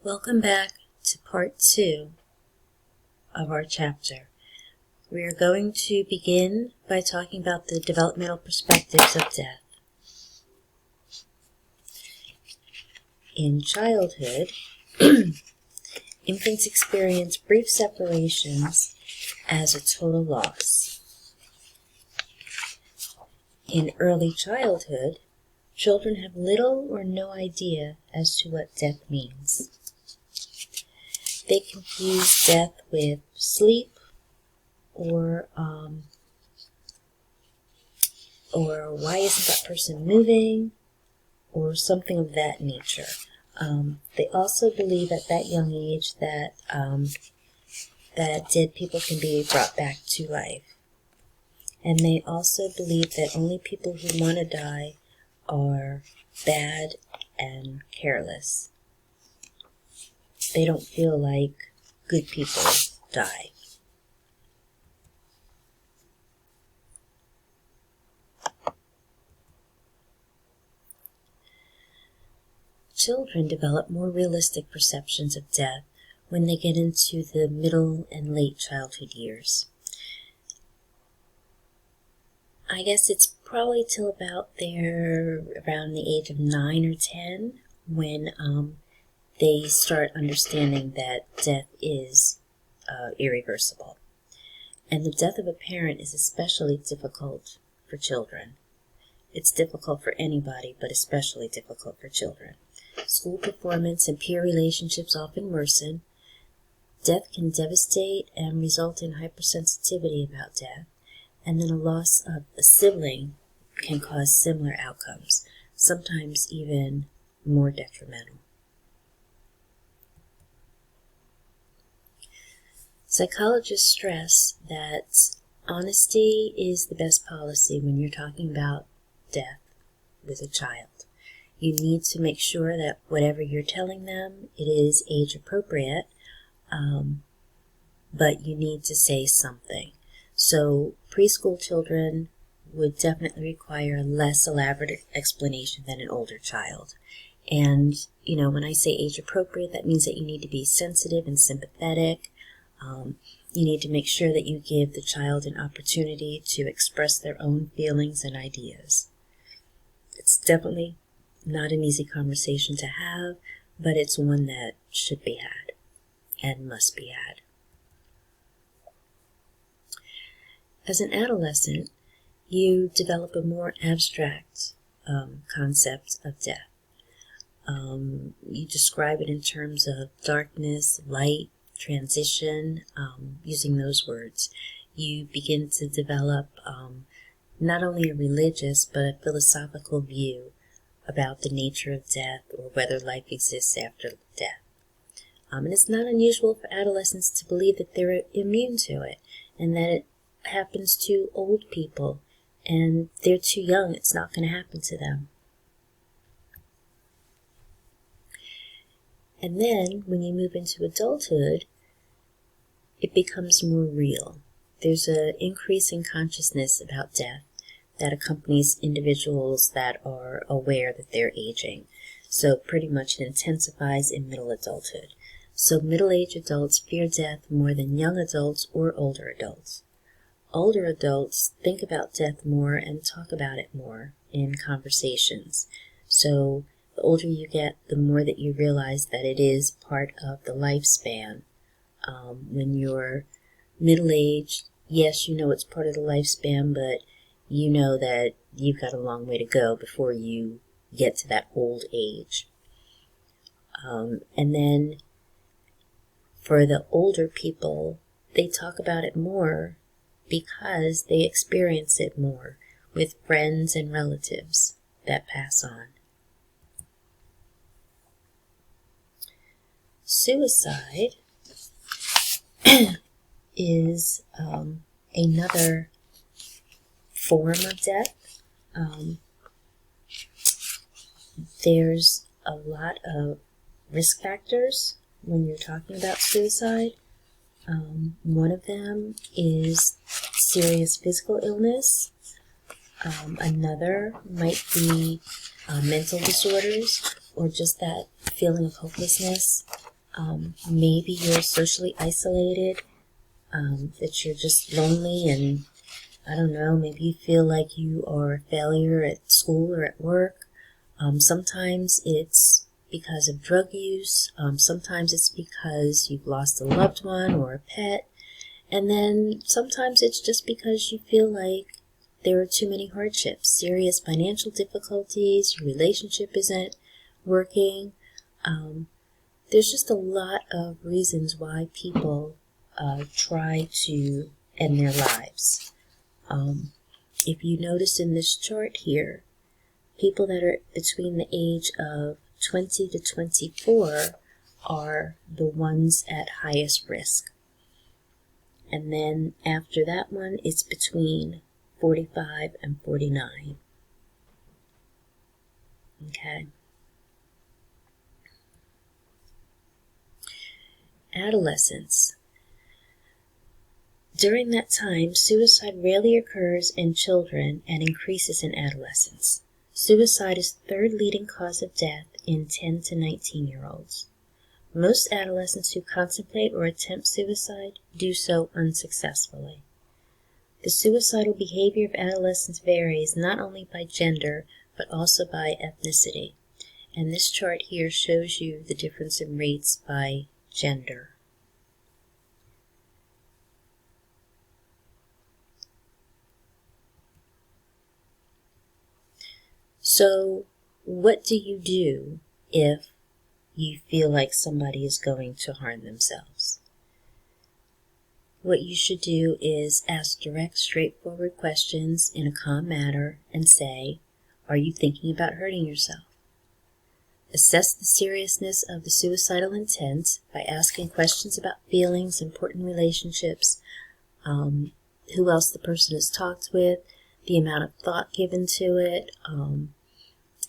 Welcome back to part 2 of our chapter. We are going to begin by talking about the developmental perspectives of death. In childhood, infants experience brief separations as a total loss. In early childhood, children have little or no idea as to what death means. They confuse death with sleep or why isn't that person moving, or something of that nature. They also believe at that young age that dead people can be brought back to life. And they also believe that only people who want to die are bad and careless. They don't feel like good people die. Children develop more realistic perceptions of death when they get into the middle and late childhood years. I guess it's probably till about around the age of 9 or 10 when they start understanding that death is irreversible. And the death of a parent is especially difficult for children. It's difficult for anybody, but especially difficult for children. School performance and peer relationships often worsen. Death can devastate and result in hypersensitivity about death. And then a loss of a sibling can cause similar outcomes, sometimes even more detrimental. Psychologists stress that honesty is the best policy when you're talking about death with a child. You need to make sure that whatever you're telling them, it is age appropriate, but you need to say something. So preschool children would definitely require a less elaborate explanation than an older child. And, when I say age appropriate, that means that you need to be sensitive and sympathetic. You need to make sure that you give the child an opportunity to express their own feelings and ideas. It's definitely not an easy conversation to have, but it's one that should be had and must be had. As an adolescent, you develop a more abstract concept of death. You describe it in terms of darkness, light, transition, using those words. You begin to develop not only a religious but a philosophical view about the nature of death or whether life exists after death. And it's not unusual for adolescents to believe that they're immune to it and that it happens to old people and they're too young, it's not going to happen to them. And then, when you move into adulthood, it becomes more real. There's an increase in consciousness about death that accompanies individuals that are aware that they're aging. So pretty much it intensifies in middle adulthood. So middle-aged adults fear death more than young adults or older adults. Older adults think about death more and talk about it more in conversations. So the older you get, the more that you realize that it is part of the lifespan. When you're middle-aged, yes, you know it's part of the lifespan, but you know that you've got a long way to go before you get to that old age. And then for the older people, they talk about it more because they experience it more with friends and relatives that pass on. Suicide is another form of death. There's a lot of risk factors when you're talking about suicide. One of them is serious physical illness. Another might be mental disorders or just that feeling of hopelessness. Maybe you're socially isolated, that you're just lonely, and I don't know, maybe you feel like you are a failure at school or at work. Sometimes it's because of drug use. Sometimes it's because you've lost a loved one or a pet. And then sometimes it's just because you feel like there are too many hardships, serious financial difficulties, your relationship isn't working. There's just a lot of reasons why people try to end their lives. If you notice in this chart here, people that are between the age of 20 to 24 are the ones at highest risk. And then after that one, it's between 45 and 49. Okay. Adolescence. During that time, suicide rarely occurs in children and increases in adolescents. Suicide is the third leading cause of death in 10 to 19-year-olds. Most adolescents who contemplate or attempt suicide do so unsuccessfully. The suicidal behavior of adolescents varies not only by gender, but also by ethnicity. And this chart here shows you the difference in rates by gender. So, what do you do if you feel like somebody is going to harm themselves? What you should do is ask direct, straightforward questions in a calm manner and say, are you thinking about hurting yourself? Assess the seriousness of the suicidal intent by asking questions about feelings, important relationships, who else the person has talked with, the amount of thought given to it,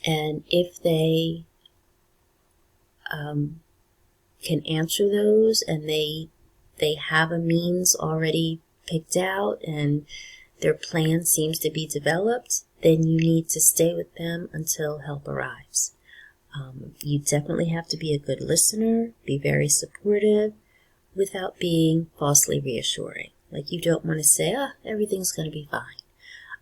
and if they can answer those and they have a means already picked out and their plan seems to be developed, then you need to stay with them until help arrives. You definitely have to be a good listener, be very supportive, without being falsely reassuring. Like, you don't want to say, everything's going to be fine.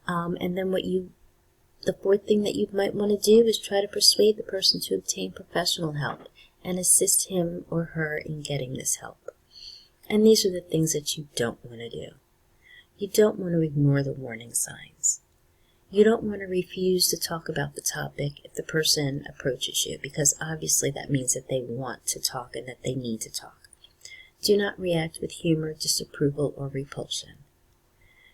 And then the fourth thing that you might want to do is try to persuade the person to obtain professional help and assist him or her in getting this help. And these are the things that you don't want to do. You don't want to ignore the warning signs. You don't want to refuse to talk about the topic if the person approaches you, because obviously that means that they want to talk and that they need to talk. Do not react with humor, disapproval, or repulsion.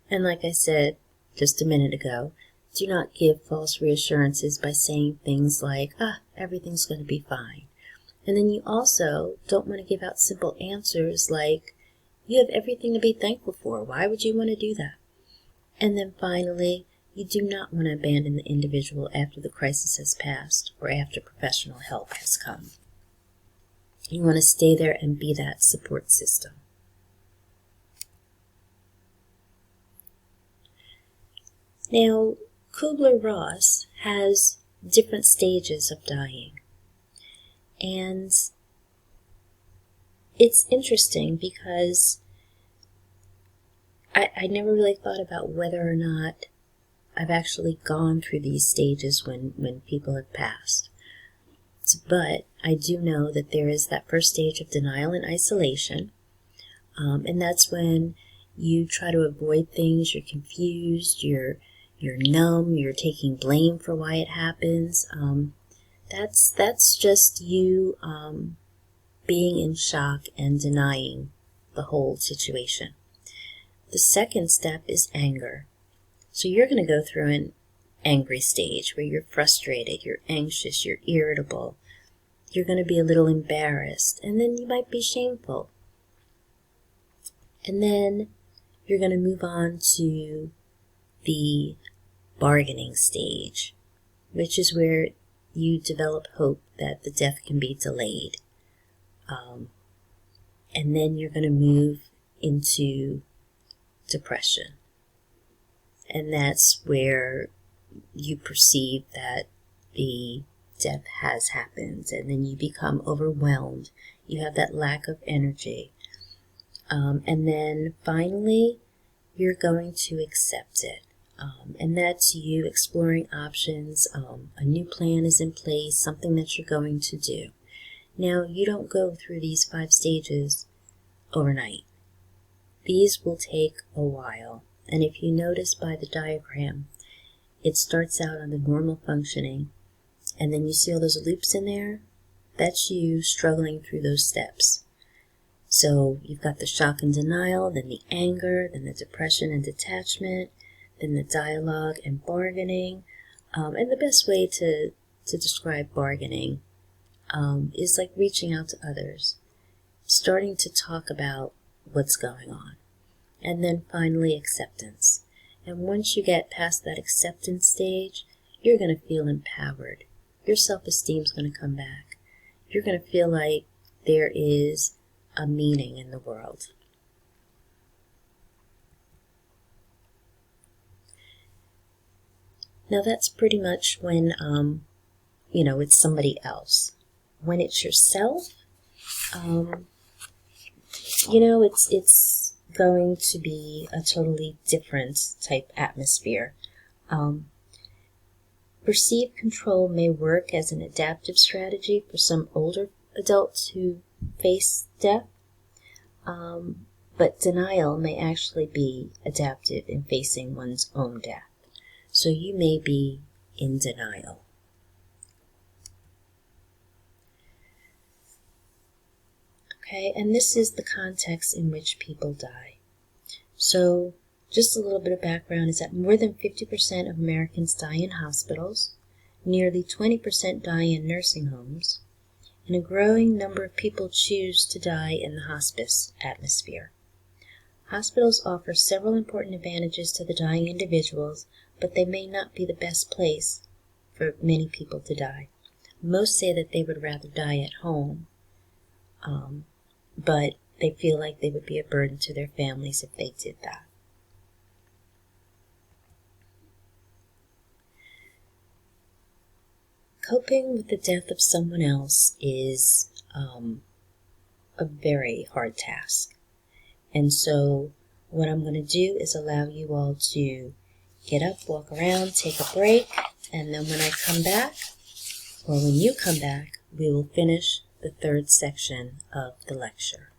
And like I said just a minute ago, do not give false reassurances by saying things like, everything's going to be fine. And then you also don't want to give out simple answers like, you have everything to be thankful for. Why would you want to do that? And then finally, you do not want to abandon the individual after the crisis has passed or after professional help has come. You want to stay there and be that support system. Now, Kubler-Ross has different stages of dying. And it's interesting because I never really thought about whether or not I've actually gone through these stages when people have passed. But I do know that there is that first stage of denial and isolation. And that's when you try to avoid things, you're confused, you're numb, you're taking blame for why it happens. That's just you being in shock and denying the whole situation. The second step is anger. So you're going to go through an angry stage where you're frustrated, you're anxious, you're irritable. You're going to be a little embarrassed, and then you might be shameful. And then you're going to move on to the bargaining stage, which is where you develop hope that the death can be delayed. And then you're going to move into depression. And that's where you perceive that the death has happened, and then you become overwhelmed. You have that lack of energy. And then finally, you're going to accept it. And that's you exploring options. A new plan is in place, something that you're going to do. Now, you don't go through these 5 stages overnight. These will take a while. And if you notice by the diagram, it starts out on the normal functioning, and then you see all those loops in there. That's you struggling through those steps. So you've got the shock and denial, then the anger, then the depression and detachment, then the dialogue and bargaining. And the best way to describe bargaining is like reaching out to others, starting to talk about what's going on. And then finally, acceptance. And once you get past that acceptance stage, you're going to feel empowered. Your self-esteem is going to come back. You're going to feel like there is a meaning in the world. Now that's pretty much when, it's somebody else. When it's yourself, it's going to be a totally different type atmosphere. Perceived control may work as an adaptive strategy for some older adults who face death, but denial may actually be adaptive in facing one's own death. So you may be in denial. Okay, and this is the context in which people die. So just a little bit of background is that more than 50% of Americans die in hospitals, nearly 20% die in nursing homes, and a growing number of people choose to die in the hospice atmosphere. Hospitals offer several important advantages to the dying individuals, but they may not be the best place for many people to die. Most say that they would rather die at home, but they feel like they would be a burden to their families if they did that. Coping with the death of someone else is a very hard task. And so what I'm going to do is allow you all to get up, walk around, take a break, and then when I come back, or when you come back, we will finish the 3rd section of the lecture.